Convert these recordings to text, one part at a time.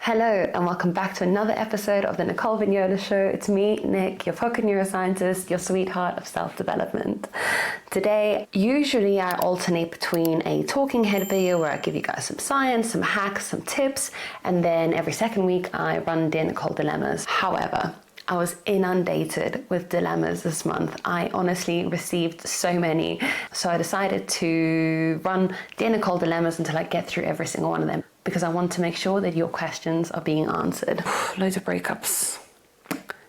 Hello and welcome back to another episode of the Nicole Show. It's me, Nick, your pocket neuroscientist, your sweetheart of self-development. Today, usually I alternate between a talking head video where I give you guys some science, some hacks, some tips, and then every second week I run Dear Nicole Dilemmas. However, I was inundated with dilemmas this month. I honestly received so many. So I decided to run Dear Nicole Dilemmas until I get through every single one of them, because I want to make sure that your questions are being answered. Loads of breakups.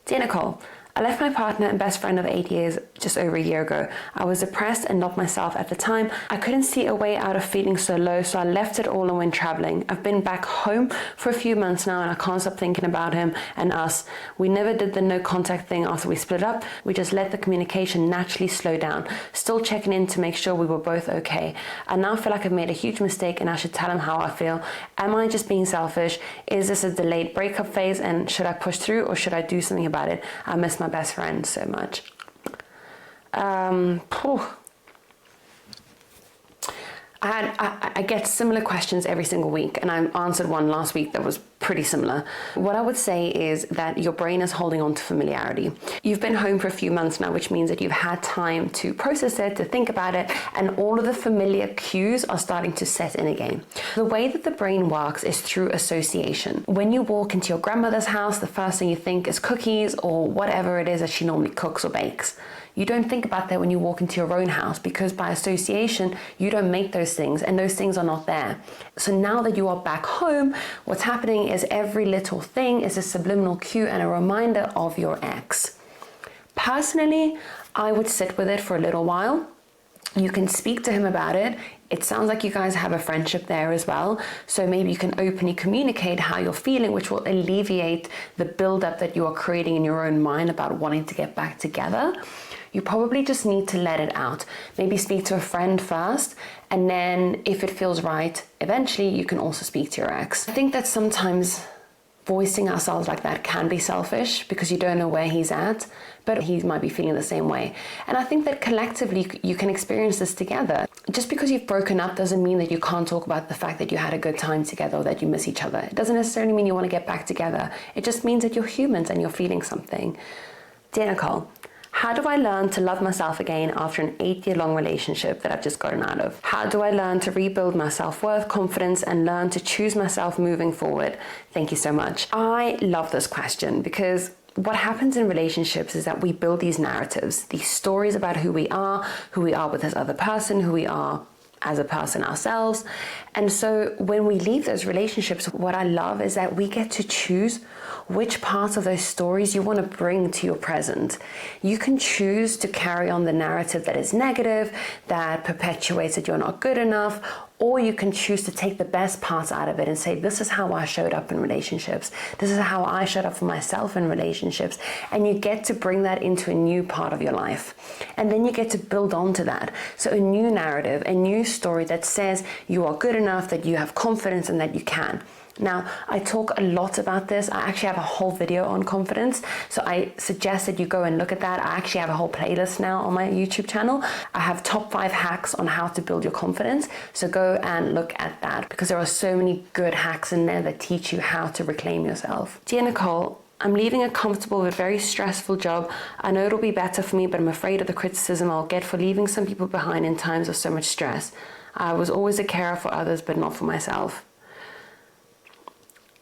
Dear Nicole, I left my partner and best friend of 8 years just over a year ago. I was depressed and not myself at the time. I couldn't see a way out of feeling so low, so I left it all and went traveling. I've been back home for a few months now and I can't stop thinking about him and us. We never did the no contact thing after we split up. We just let the communication naturally slow down. Still checking in to make sure we were both okay. I now feel like I've made a huge mistake and I should tell him how I feel. Am I just being selfish? Is this a delayed breakup phase and should I push through or should I do something about it? I miss my best friend so much. I get similar questions every single week, and I answered one last week that was pretty similar. What I would say is that your brain is holding on to familiarity. You've been home for a few months now, which means that you've had time to process it, to think about it, and all of the familiar cues are starting to set in again. The way that the brain works is through association. When you walk into your grandmother's house, the first thing you think is cookies or whatever it is that she normally cooks or bakes. You don't think about that when you walk into your own house, because by association, you don't make those things and those things are not there. So now that you are back home, what's happening is every little thing is a subliminal cue and a reminder of your ex. Personally, I would sit with it for a little while. You can speak to him about it. It sounds like you guys have a friendship there as well. So maybe you can openly communicate how you're feeling, which will alleviate the buildup that you are creating in your own mind about wanting to get back together. You probably just need to let it out. Maybe speak to a friend first, and then if it feels right, eventually you can also speak to your ex. I think that sometimes voicing ourselves like that can be selfish because you don't know where he's at, but he might be feeling the same way. And I think that collectively you can experience this together. Just because you've broken up doesn't mean that you can't talk about the fact that you had a good time together or that you miss each other. It doesn't necessarily mean you want to get back together. It just means that you're humans and you're feeling something. Dear Nicole, how do I learn to love myself again after an 8-year-long relationship that I've just gotten out of? How do I learn to rebuild my self-worth, confidence, and learn to choose myself moving forward? Thank you so much. I love this question because what happens in relationships is that we build these narratives, these stories about who we are with this other person, who we are as a person ourselves. And so when we leave those relationships, what I love is that we get to choose which parts of those stories you want to bring to your present. You can choose to carry on the narrative that is negative, that perpetuates that you're not good enough, or you can choose to take the best parts out of it and say, this is how I showed up in relationships. This is how I showed up for myself in relationships. And you get to bring that into a new part of your life. And then you get to build onto that. So a new narrative, a new story that says you are good enough, that you have confidence and that you can. Now, I talk a lot about this. I actually have a whole video on confidence. So I suggest that you go and look at that. I actually have a whole playlist now on my YouTube channel. I have top 5 hacks on how to build your confidence. So go and look at that because there are so many good hacks in there that teach you how to reclaim yourself. Dear Nicole, I'm leaving a comfortable but very stressful job. I know it'll be better for me, but I'm afraid of the criticism I'll get for leaving some people behind in times of so much stress. I was always a carer for others, but not for myself.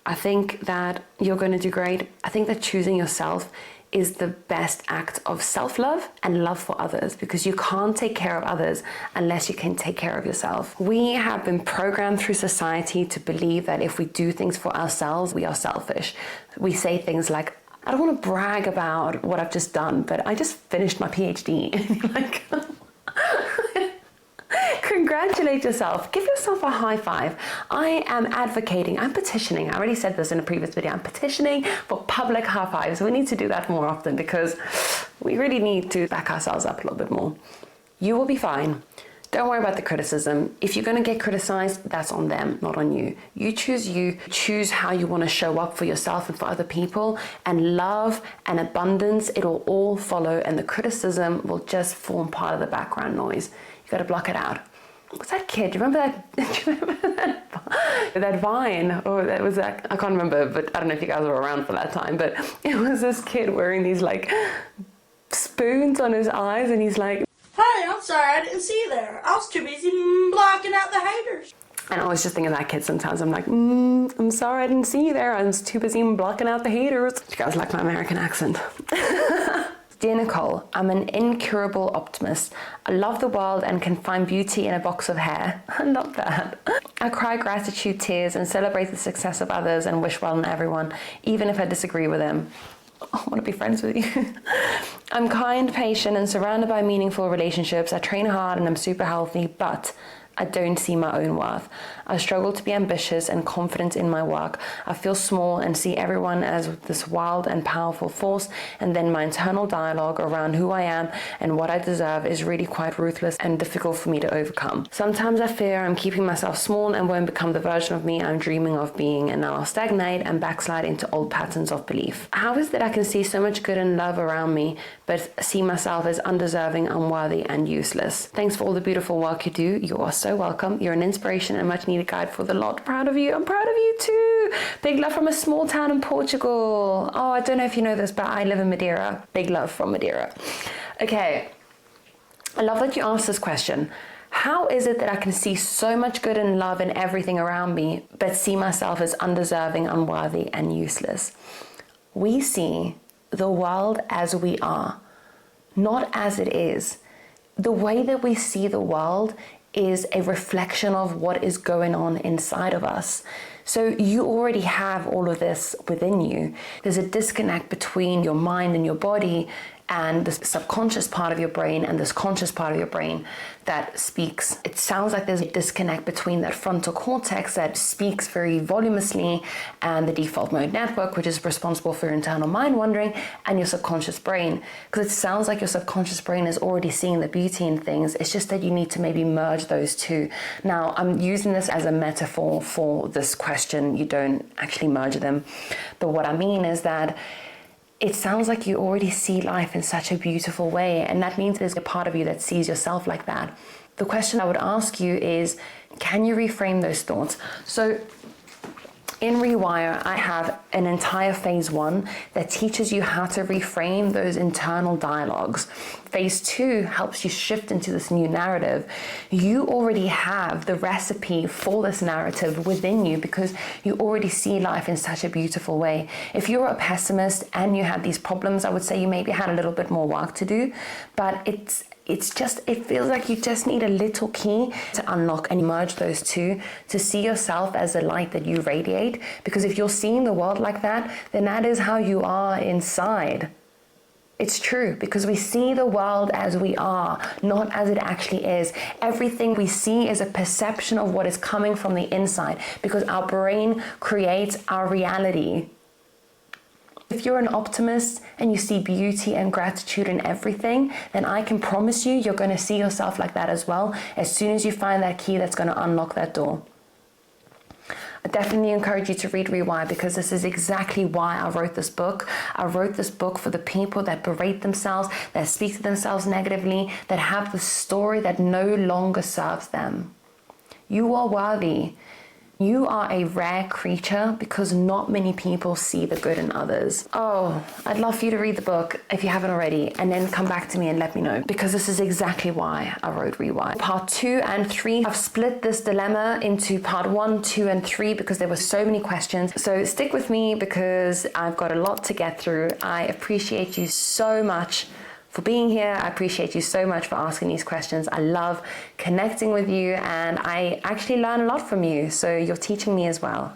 I think that you're going to do great. I think that choosing yourself is the best act of self-love and love for others, because you can't take care of others unless you can take care of yourself. We have been programmed through society to believe that if we do things for ourselves, we are selfish. We say things like, I don't want to brag about what I've just done, but I just finished my PhD. And you're like, congratulate yourself. Give yourself a high five. I am advocating, I'm petitioning. I already said this in a previous video. I'm petitioning for public high fives. We need to do that more often because we really need to back ourselves up a little bit more. You will be fine. Don't worry about the criticism. If you're going to get criticized, that's on them, not on you. You. Choose how you want to show up for yourself and for other people, and love and abundance, it'll all follow, and the criticism will just form part of the background noise. You got to block it out. what's that kid? Do you remember that? Do you remember that Vine? Or that was that? I can't remember, but I don't know if you guys were around for that time. But it was this kid wearing these like spoons on his eyes, and he's like, "Hey, I'm sorry, I didn't see you there. I was too busy blocking out the haters." And I was just thinking of that kid sometimes. I'm like, I'm sorry I didn't see you there. I was too busy blocking out the haters. You guys like my American accent. Dear Nicole, I'm an incurable optimist. I love the world and can find beauty in a box of hair. I love that. I cry gratitude tears and celebrate the success of others and wish well on everyone, even if I disagree with them. I want to be friends with you. I'm kind, patient, and surrounded by meaningful relationships. I train hard and I'm super healthy, but I don't see my own worth. I struggle to be ambitious and confident in my work. I feel small and see everyone as this wild and powerful force, and then my internal dialogue around who I am and what I deserve is really quite ruthless and difficult for me to overcome. Sometimes I fear I'm keeping myself small and won't become the version of me I'm dreaming of being, and then I'll stagnate and backslide into old patterns of belief. How is it I can see so much good and love around me, but see myself as undeserving, unworthy, and useless? Thanks for all the beautiful work you do. You are so welcome. You're an inspiration and much needed guide for the lot. Proud of you. I'm proud of you too. Big love from a small town in Portugal. Oh, I don't know if you know this, but I live in Madeira. Big love from Madeira. Okay. I love that you asked this question. How is it that I can see so much good and love in everything around me, but see myself as undeserving, unworthy, and useless? We see the world as we are, not as it is. The way that we see the world is a reflection of what is going on inside of us. So you already have all of this within you. There's a disconnect between your mind and your body and the subconscious part of your brain and this conscious part of your brain that speaks. It sounds like there's a disconnect between that frontal cortex that speaks very voluminously and the default mode network, which is responsible for your internal mind wandering, and your subconscious brain. Because it sounds like your subconscious brain is already seeing the beauty in things. It's just that you need to maybe merge those two. Now, I'm using this as a metaphor for this question. You don't actually merge them. But what I mean is that it sounds like you already see life in such a beautiful way, and that means there's a part of you that sees yourself like that. The question I would ask you is, can you reframe those thoughts? So in Rewire, I have an entire phase 1 that teaches you how to reframe those internal dialogues. Phase 2 helps you shift into this new narrative. You already have the recipe for this narrative within you because you already see life in such a beautiful way. If you're a pessimist and you had these problems, I would say you maybe had a little bit more work to do, but it feels like you just need a little key to unlock and merge those two to see yourself as the light that you radiate. Because if you're seeing the world like that, then that is how you are inside. It's true, because we see the world as we are, not as it actually is. Everything we see is a perception of what is coming from the inside, because our brain creates our reality. If you're an optimist and you see beauty and gratitude in everything, then I can promise you, you're going to see yourself like that as well as soon as you find that key that's going to unlock that door. I definitely encourage you to read Rewire, because this is exactly why I wrote this book. I wrote this book for the people that berate themselves, that speak to themselves negatively, that have the story that no longer serves them. You are worthy. You are a rare creature because not many people see the good in others. Oh, I'd love for you to read the book if you haven't already, and then come back to me and let me know, because this is exactly why I wrote Rewire. Part 2 and 3, I've split this dilemma into part 1, 2, and 3 because there were so many questions. So stick with me because I've got a lot to get through. I appreciate you so much for being here. I appreciate you so much for asking these questions. I love connecting with you, and I actually learn a lot from you, so you're teaching me as well.